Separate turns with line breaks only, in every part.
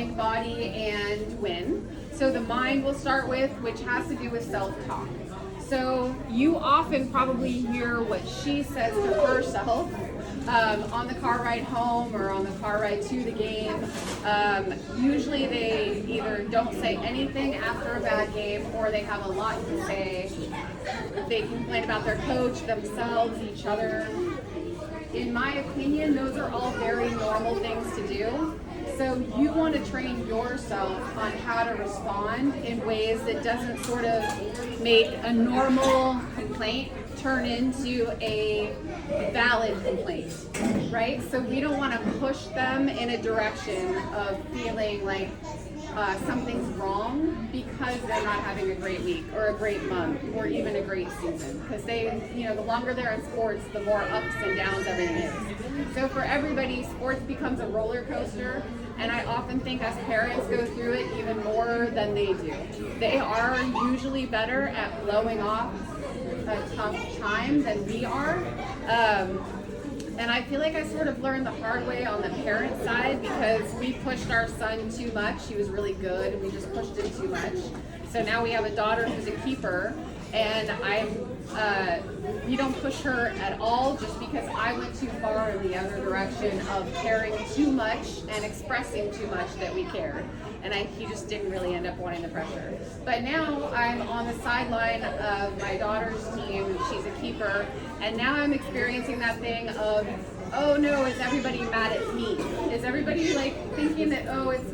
mind, body, and win. So the mind we'll start with, which has to do with self-talk. So you often probably hear what she says to herself on the car ride home or on the car ride to the game. Usually they either don't say anything after a bad game, or they have a lot to say. They complain about their coach, themselves, each other. In my opinion, those are all very normal things to do. So you want to train yourself on how to respond in ways that doesn't sort of make a normal complaint turn into a valid complaint, right? So we don't want to push them in a direction of feeling like something's wrong because they're not having a great week or a great month or even a great season. Because the longer they're in sports, the more ups and downs everything is. So for everybody, sports becomes a roller coaster, and I often think as parents go through it even more than they do. They are usually better at blowing off a tough time than we are. And I feel like I sort of learned the hard way on the parent side because we pushed our son too much. He was really good, and we just pushed him too much. So now we have a daughter who's a keeper, and we don't push her at all just because I went too far in the other direction of caring too much and expressing too much that we cared. And he just didn't really end up wanting the pressure. But now I'm on the sideline of my daughter's team. She's a keeper. And now I'm experiencing that thing of, oh no, is everybody mad at me? Is everybody thinking that, oh, it's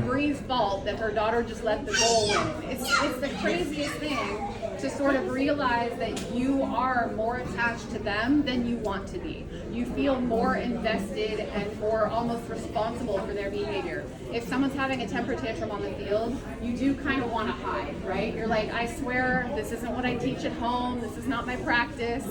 Bree's fault that her daughter just let the goal win? It's the craziest thing to sort of realize that you are more attached to them than you want to be. You feel more invested and more almost responsible for their behavior. If someone's having a temper tantrum on the field, you do kind of want to hide, right? You're like, I swear, this isn't what I teach at home. This is not my practice.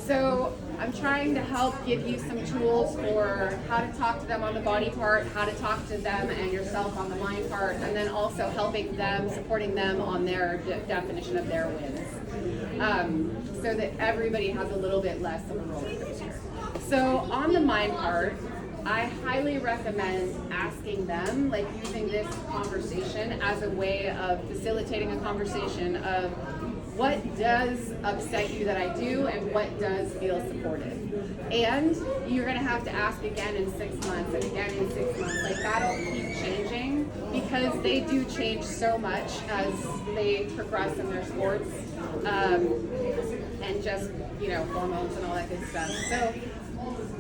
So I'm trying to help give you some tools for how to talk to them on the body part, how to talk to them and yourself on the mind part, and then also helping them, supporting them on their definition of their wins, so that everybody has a little bit less of a roller coaster. So on the mind part, I highly recommend asking them, using this conversation as a way of facilitating a conversation of what does upset you that I do and what does feel supportive. And you're going to have to ask again in 6 months and again in 6 months. That'll keep changing because they do change so much as they progress in their sports, and just, hormones and all that good stuff. So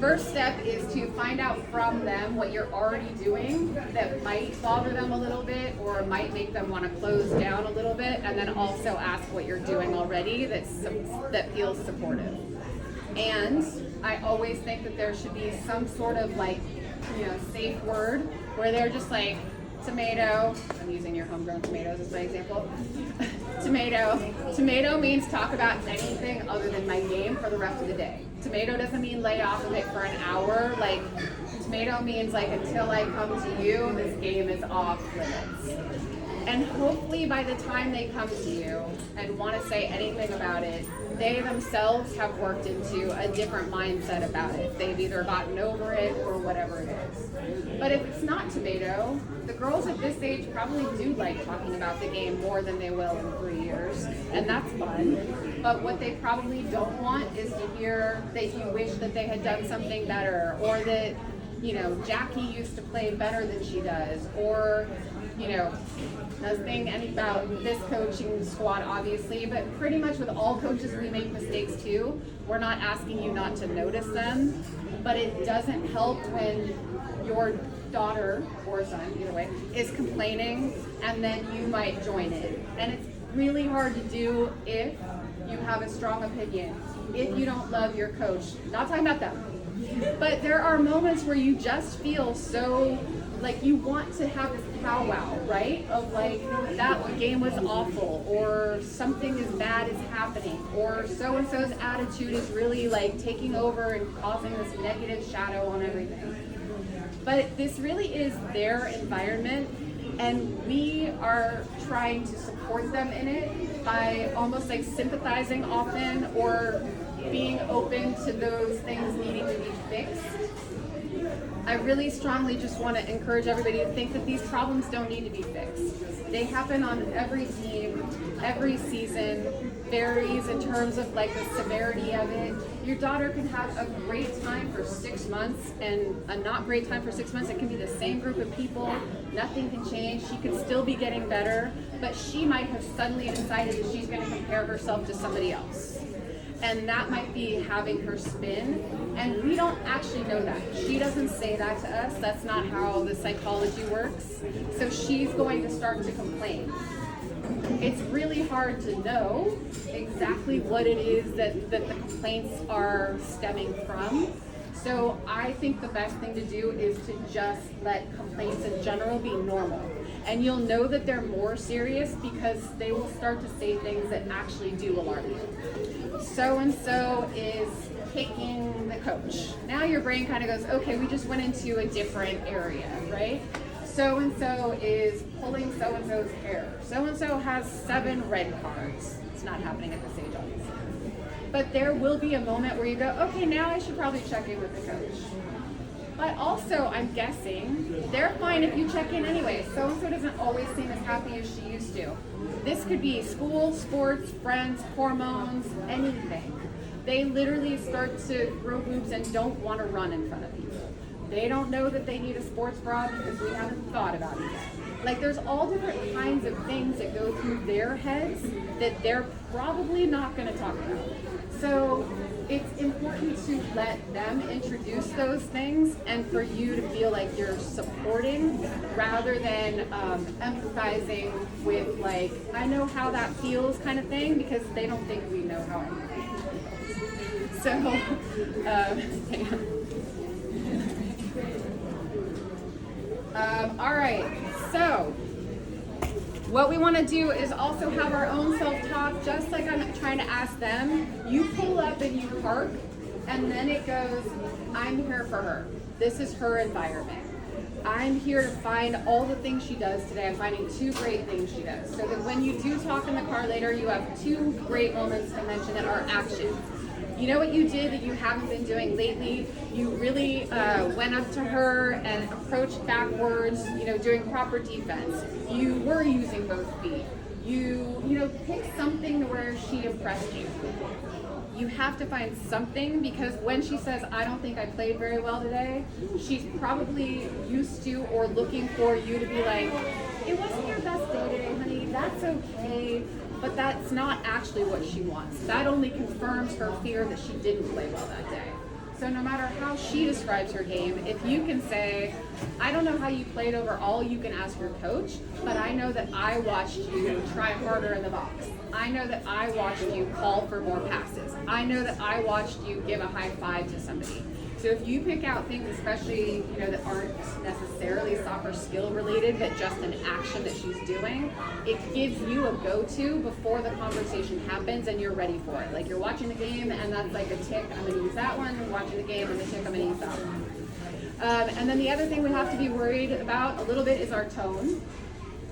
first step is to find out from them what you're already doing that might bother them a little bit or might make them want to close down a little bit, and then also ask what you're doing already that feels supportive. And I always think that there should be some sort of safe word where they're just like, tomato, I'm using your homegrown tomatoes as my example. Tomato means talk about anything other than my game for the rest of the day. Tomato doesn't mean lay off of it for an hour. Tomato means until I come to you, this game is off limits. And hopefully by the time they come to you and want to say anything about it, they themselves have worked into a different mindset about it. They've either gotten over it or whatever it is. But if it's not tomato, the girls at this age probably do like talking about the game more than they will in 3 years, and that's fun. But what they probably don't want is to hear that you wish that they had done something better, or that, Jackie used to play better than she does, or, nothing about this coaching squad, obviously, but pretty much with all coaches, we make mistakes too. We're not asking you not to notice them, but it doesn't help when your daughter or son, either way, is complaining, and then you might join in. And it's really hard to do if you have a strong opinion, if you don't love your coach. Not talking about them, but there are moments where you just feel so you want to have this powwow, right? Of that game was awful, or something as bad is happening, or so-and-so's attitude is really taking over and causing this negative shadow on everything. But this really is their environment, and we are trying to support them in it by almost sympathizing often, or being open to those things needing to be fixed. I really strongly just want to encourage everybody to think that these problems don't need to be fixed. They happen on every team, every season, varies in terms of like the severity of it. Your daughter can have a great time for 6 months and a not great time for 6 months. It can be the same group of people. Nothing can change. She could still be getting better, but she might have suddenly decided that she's going to compare herself to somebody else. And that might be having her spin. And we don't actually know that. She doesn't say that to us. That's not how the psychology works. So she's going to start to complain. It's really hard to know exactly what it is that the complaints are stemming from. So I think the best thing to do is to just let complaints in general be normal. And you'll know that they're more serious because they will start to say things that actually do alarm you. So-and-so is kicking the coach. Now your brain kind of goes, okay, we just went into a different area, right? So-and-so is pulling so-and-so's hair. So-and-so has 7 red cards. It's not happening at this age, obviously. But there will be a moment where you go, okay, now I should probably check in with the coach. But also, I'm guessing, they're fine if you check in anyway. So-and-so doesn't always seem as happy as she used to. This could be school, sports, friends, hormones, anything. They literally start to grow boobs and don't want to run in front of people. They don't know that they need a sports bra because we haven't thought about it yet. Like, there's all different kinds of things that go through their heads that they're probably not going to talk about. So it's important to let them introduce those things and for you to feel like you're supporting rather than empathizing with like, I know how that feels kind of thing, because they don't think we know how it feels. So, hang on. All right, so what we want to do is also have our own self-talk, just like I'm trying to ask them. You pull up and you park, and then it goes, I'm here for her. This is her environment. I'm here to find all the things she does today. I'm finding 2 great things she does. So that when you do talk in the car later, you have 2 great moments to mention that are actions. You know what you did that you haven't been doing lately? You really went up to her and approached backwards, doing proper defense. You were using both feet. You pick something where she impressed you. You have to find something, because when she says, I don't think I played very well today, she's probably used to or looking for you to be like, it wasn't your best day today, honey. That's okay. But that's not actually what she wants. That only confirms her fear that she didn't play well that day. So no matter how she describes her game, if you can say, I don't know how you played overall, you can ask your coach, but I know that I watched you try harder in the box. I know that I watched you call for more passes. I know that I watched you give a high five to somebody. So if you pick out things, especially that aren't necessarily soccer skill related, but just an action that she's doing, it gives you a go-to before the conversation happens and you're ready for it. Like, you're watching the game and that's like a tick, I'm going to use that one. Watching the game and the tick, I'm going to use that one. And then the other thing we have to be worried about a little bit is our tone.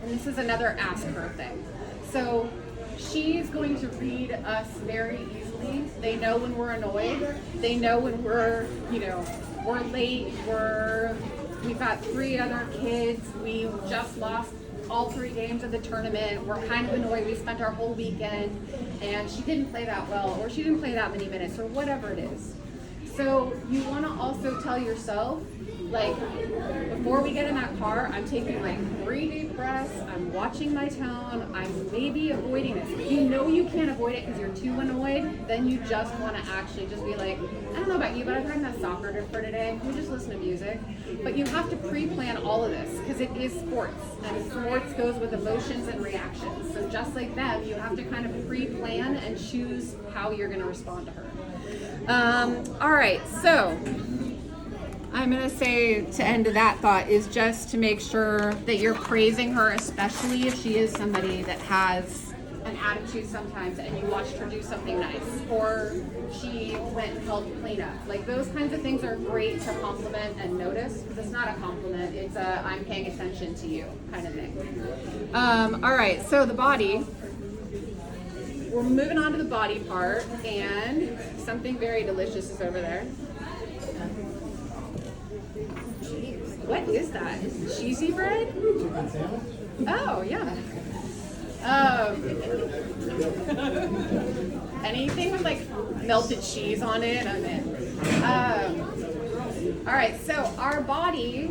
And this is another ask her thing. So she's going to read us very easily. They know when we're annoyed. They know when we're late. We've got 3 other kids. We just lost all 3 games of the tournament. We're kind of annoyed. We spent our whole weekend and she didn't play that well, or she didn't play that many minutes, or whatever it is. So you want to also tell yourself, like, before we get in that car, I'm taking like 3 deep breaths, I'm watching my tone, I'm maybe avoiding this. If you know you can't avoid it because you're too annoyed, then you just want to actually just be like, I don't know about you, but I've had enough soccer for today. Can we just listen to music? But you have to pre-plan all of this because it is sports, and sports goes with emotions and reactions. So just like them, you have to kind of pre-plan and choose how you're going to respond to her. All right, so I'm going to say, to end that thought, is just to make sure that you're praising her, especially if she is somebody that has an attitude sometimes and you watched her do something nice, or she went and helped clean up. Like, those kinds of things are great to compliment and notice, because it's not a compliment, it's a I'm paying attention to you kind of thing. All right, so the body. We're moving on to the body part, and something very delicious is over there. What is that? Cheesy bread?
Chicken sandwich?
Oh, yeah. Anything with like melted cheese on it, I'm in. All right, so our body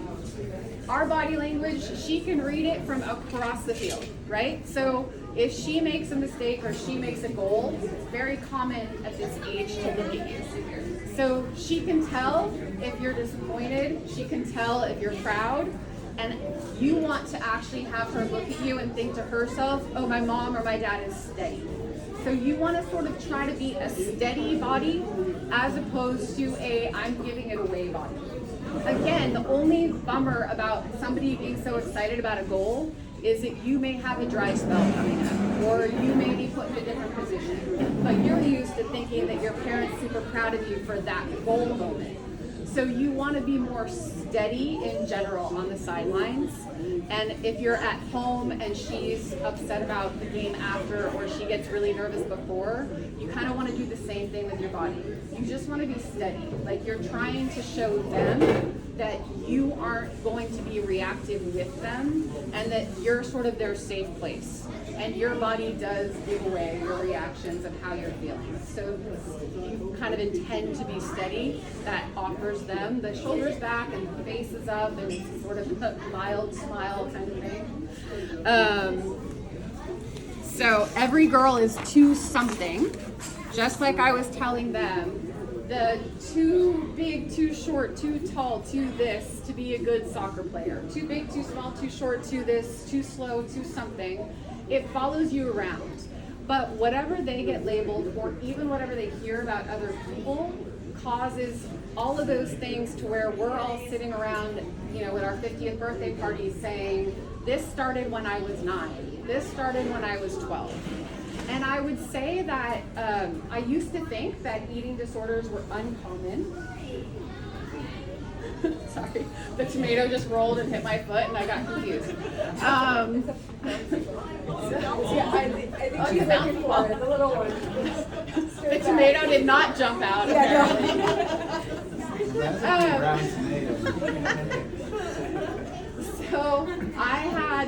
language, she can read it from across the field, right? So if she makes a mistake or she makes a goal, it's very common at this age to look at you. So she can tell if you're disappointed, she can tell if you're proud, and you want to actually have her look at you and think to herself, oh, my mom or my dad is steady. So you want to sort of try to be a steady body as opposed to a I'm giving it away body. Again, the only bummer about somebody being so excited about a goal is that you may have a dry spell coming up, or you may be put in a different position. But you're used to thinking that your parents are super proud of you for that goal moment. So you want to be more steady in general on the sidelines. And if you're at home and she's upset about the game after, or she gets really nervous before, you kind of want to do the same thing with your body. You just want to be steady. Like you're trying to show them that you aren't going to be reactive with them and that you're sort of their safe place. And your body does give away your reactions of how you're feeling. So you kind of intend to be steady. That offers them the shoulders back and the face is up and it's sort of a mild smile kind of thing. So every girl is too something, just like I was telling them. The too big, too short, too tall, too this to be a good soccer player. Too big, too small, too short, too this, too slow, too something. It follows you around. But whatever they get labeled, or even whatever they hear about other people, causes all of those things to where we're all sitting around, with our 50th birthday party saying, this started when I was 9. This started when I was 12. And I would say that I used to think that eating disorders were uncommon. Sorry, the tomato just rolled and hit my foot and I got confused.
Yeah, I think she's looking for it, the little one.
The tomato did not jump out, apparently.
That's a brown tomato.
So I had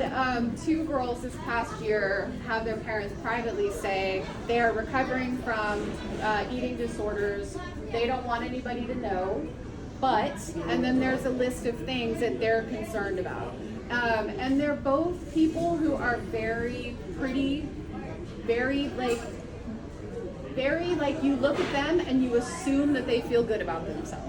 2 girls this past year have their parents privately say they are recovering from eating disorders. They don't want anybody to know, and then there's a list of things that they're concerned about. And they're both people who are very pretty, very you look at them and you assume that they feel good about themselves.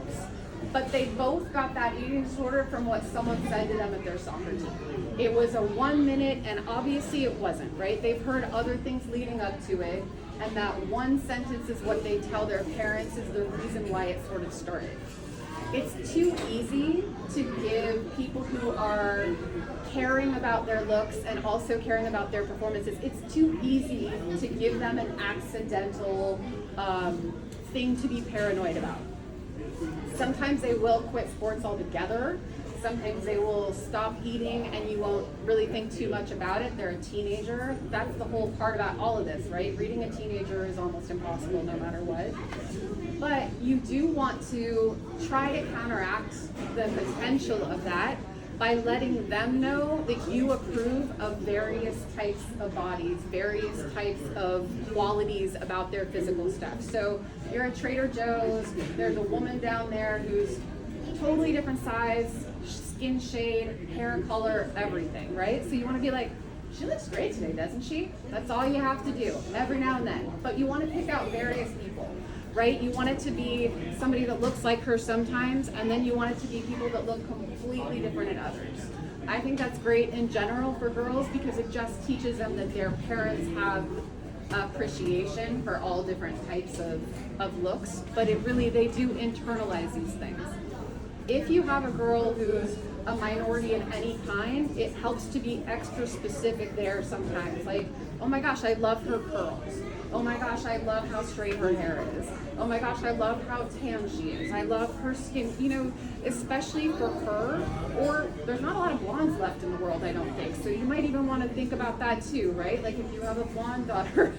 But they both got that eating disorder from what someone said to them at their soccer team. It was a 1 minute, and obviously it wasn't, right? They've heard other things leading up to it, and that one sentence is what they tell their parents is the reason why it sort of started. It's too easy to give people who are caring about their looks and also caring about their performances, it's too easy to give them an accidental thing to be paranoid about. Sometimes they will quit sports altogether. Sometimes they will stop eating and you won't really think too much about it. They're a teenager. That's the whole part about all of this, right? Reading a teenager is almost impossible no matter what. But you do want to try to counteract the potential of that by letting them know that you approve of various types of bodies, various types of qualities about their physical stuff. So you're at Trader Joe's, there's a woman down there who's totally different size, skin shade, hair color, everything, right? So you want to be like, she looks great today, doesn't she? That's all you have to do every now and then. But you want to pick out various people, right? You want it to be somebody that looks like her sometimes, and then you want it to be people that look completely different in others. I think that's great in general for girls because it just teaches them that their parents have appreciation for all different types of looks, but they do internalize these things. If you have a girl who's a minority of any kind, it helps to be extra specific there sometimes. Like, oh my gosh, I love her curls. Oh my gosh, I love how straight her hair is. Oh my gosh, I love how tan she is. I love her skin, especially for her. Or there's not a lot of blondes left in the world, I don't think. So you might even want to think about that too, right? Like if you have a blonde daughter,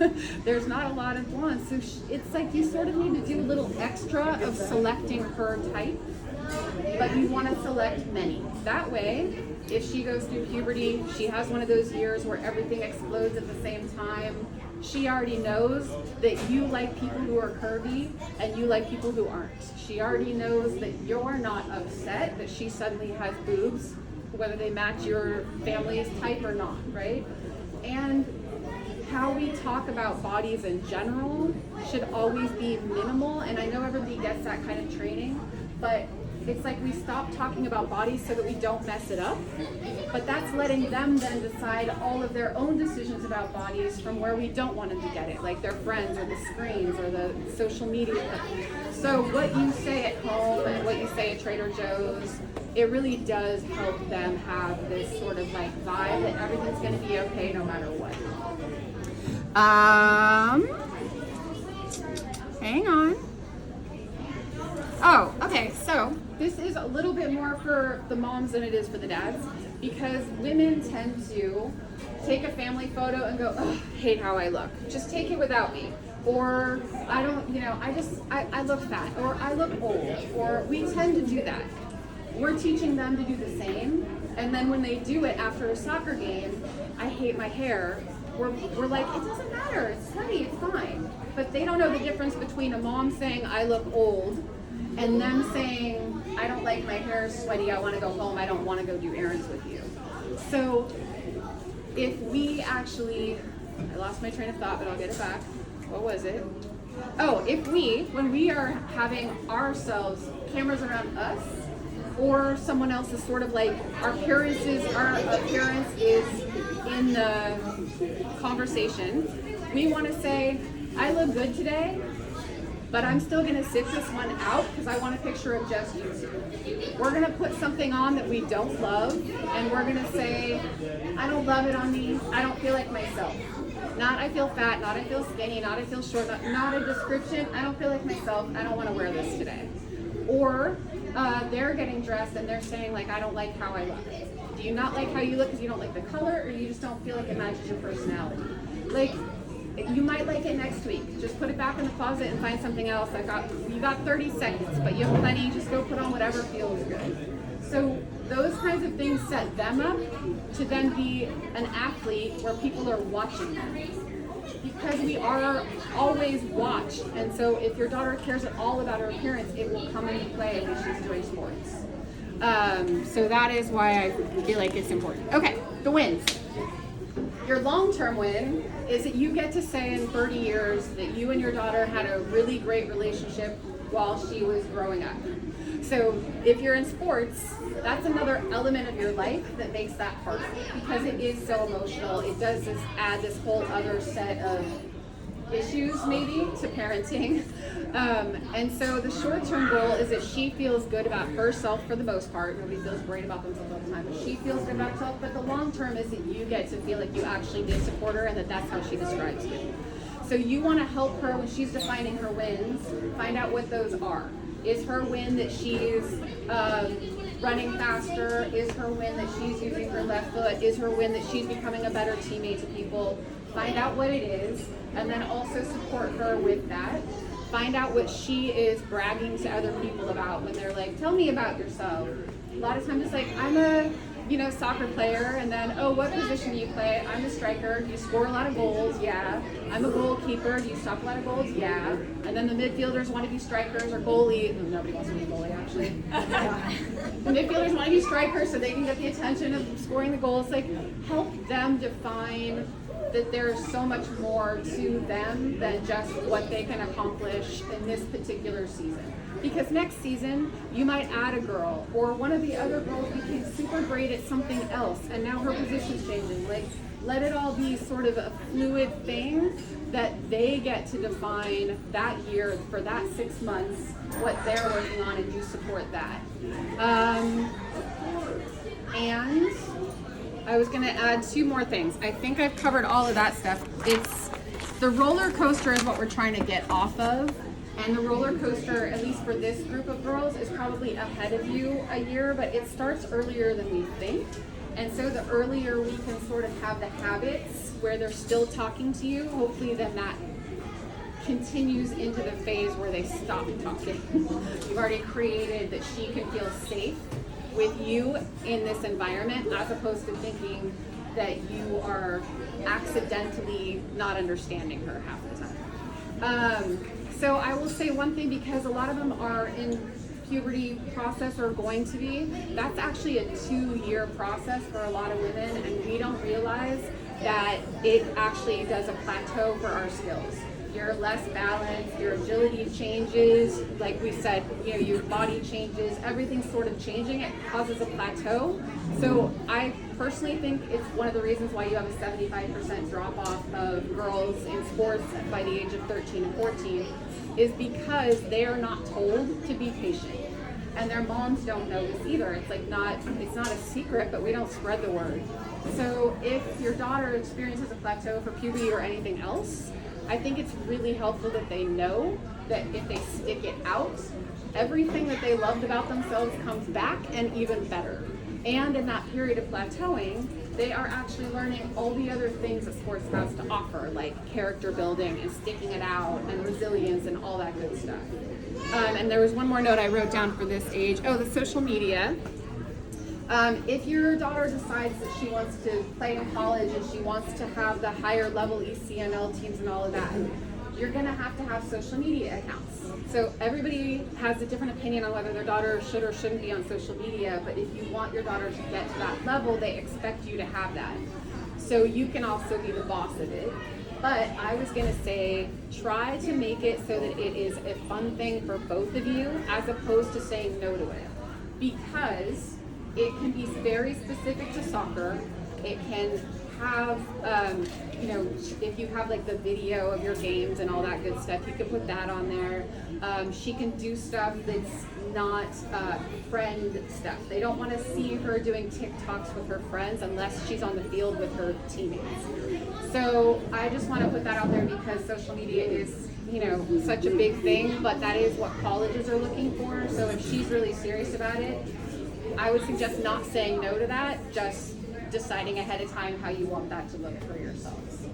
there's not a lot of blondes. So it's like you sort of need to do a little extra of selecting her type but you want to select many. That way, if she goes through puberty, she has one of those years where everything explodes at the same time, she already knows that you like people who are curvy and you like people who aren't. She already knows that you're not upset that she suddenly has boobs, whether they match your family's type or not, right? And how we talk about bodies in general should always be minimal, and I know everybody gets that kind of training, but it's like we stop talking about bodies so that we don't mess it up, but that's letting them then decide all of their own decisions about bodies from where we don't want them to get it, like their friends or the screens or the social media. So what you say at home and what you say at Trader Joe's, it really does help them have this sort of like vibe that everything's going to be okay no matter what. Hang on. Oh, okay, so this is a little bit more for the moms than it is for the dads, because women tend to take a family photo and go, oh, hate how I look. Just take it without me. Or I don't, I look fat, or I look old, or we tend to do that. We're teaching them to do the same, and then when they do it after a soccer game, I hate my hair, we're like, it doesn't matter, it's funny, it's fine. But they don't know the difference between a mom saying, I look old, and them saying, I don't like my hair sweaty, I want to go home, I don't want to go do errands with you. So if we actually, I lost my train of thought, but I'll get it back. What was it? Oh, if we, when we are having ourselves, cameras around us, or someone else is sort of like, our appearance is in the conversation, we want to say, I look good today, but I'm still going to sit this one out because I want a picture of just you two. We're going to put something on that we don't love, and we're going to say, I don't love it on me, I don't feel like myself. Not I feel fat, not I feel skinny, not I feel short, not a description, I don't feel like myself, I don't want to wear this today. Or they're getting dressed and they're saying, like, I don't like how I look. Do you not like how you look because you don't like the color, or you just don't feel like it matches your personality? Like, you might like it next week. Just put it back in the closet and find something else. You got 30 seconds, but you have plenty. Just go put on whatever feels good. So those kinds of things set them up to then be an athlete where people are watching them. Because we are always watched, and so if your daughter cares at all about her appearance, it will come into play when she's doing sports. So that is why I feel like it's important. Okay, the wins. Your long-term win is that you get to say in 30 years that you and your daughter had a really great relationship while she was growing up. So if you're in sports, that's another element of your life that makes that hard, because it is so emotional. It does add this whole other set of issues maybe to parenting. And so the short-term goal is that she feels good about herself for the most part. Nobody feels great about themselves all the time, but she feels good about herself. But the long-term is that you get to feel like you actually did support her and that that's how she describes you. So you want to help her when she's defining her wins, find out what those are. Is her win that she's running faster? Is her win that she's using her left foot? Is her win that she's becoming a better teammate to people? Find out what it is, and then also support her with that. Find out what she is bragging to other people about when they're like, tell me about yourself. A lot of times it's like, I'm a soccer player, and then, oh, what position do you play? I'm a striker. Do you score a lot of goals? Yeah. I'm a goalkeeper. Do you stop a lot of goals? Yeah. And then the midfielders want to be strikers or goalie. No, nobody wants to be goalie, actually. The midfielders want to be strikers so they can get the attention of scoring the goals. Like, help them define that there's so much more to them than just what they can accomplish in this particular season. Because next season, you might add a girl, or one of the other girls became super great at something else, and now her position's changing. Like, let it all be sort of a fluid thing that they get to define that year, for that 6 months, what they're working on, and you support that. And I was going to add 2 more things. I think I've covered all of that stuff. It's the roller coaster is what we're trying to get off of. And the roller coaster, at least for this group of girls, is probably ahead of you a year, but it starts earlier than we think. And so the earlier we can sort of have the habits where they're still talking to you, hopefully then that continues into the phase where they stop talking. You've already created that she can feel safe with you in this environment, as opposed to thinking that you are accidentally not understanding her half the time. So I will say one thing, because a lot of them are in puberty process or going to be, that's actually a 2-year process for a lot of women, and we don't realize that it actually does a plateau for our skills. You're less balanced, your agility changes, like we said, you know, your body changes, everything's sort of changing, it causes a plateau. So I personally think it's one of the reasons why you have a 75% drop off of girls in sports by the age of 13 and 14, is because they are not told to be patient. And their moms don't know this either. It's not a secret, but we don't spread the word. So if your daughter experiences a plateau for puberty or anything else, I think it's really helpful that they know that if they stick it out, everything that they loved about themselves comes back, and even better. And in that period of plateauing, they are actually learning all the other things that sports has to offer, like character building and sticking it out and resilience and all that good stuff. And there was one more note I wrote down for this age. Oh, the social media. If your daughter decides that she wants to play in college and she wants to have the higher level ECNL teams and all of that, you're going to have social media accounts. So everybody has a different opinion on whether their daughter should or shouldn't be on social media, but if you want your daughter to get to that level, they expect you to have that. So you can also be the boss of it. But I was going to say, try to make it so that it is a fun thing for both of you, as opposed to saying no to it. Because it can be very specific to soccer. It can have, if you have like the video of your games and all that good stuff, you can put that on there. She can do stuff that's not friend stuff. They don't want to see her doing TikToks with her friends unless she's on the field with her teammates. So I just want to put that out there, because social media is, such a big thing, but that is what colleges are looking for. So if she's really serious about it, I would suggest not saying no to that, just deciding ahead of time how you want that to look for yourselves.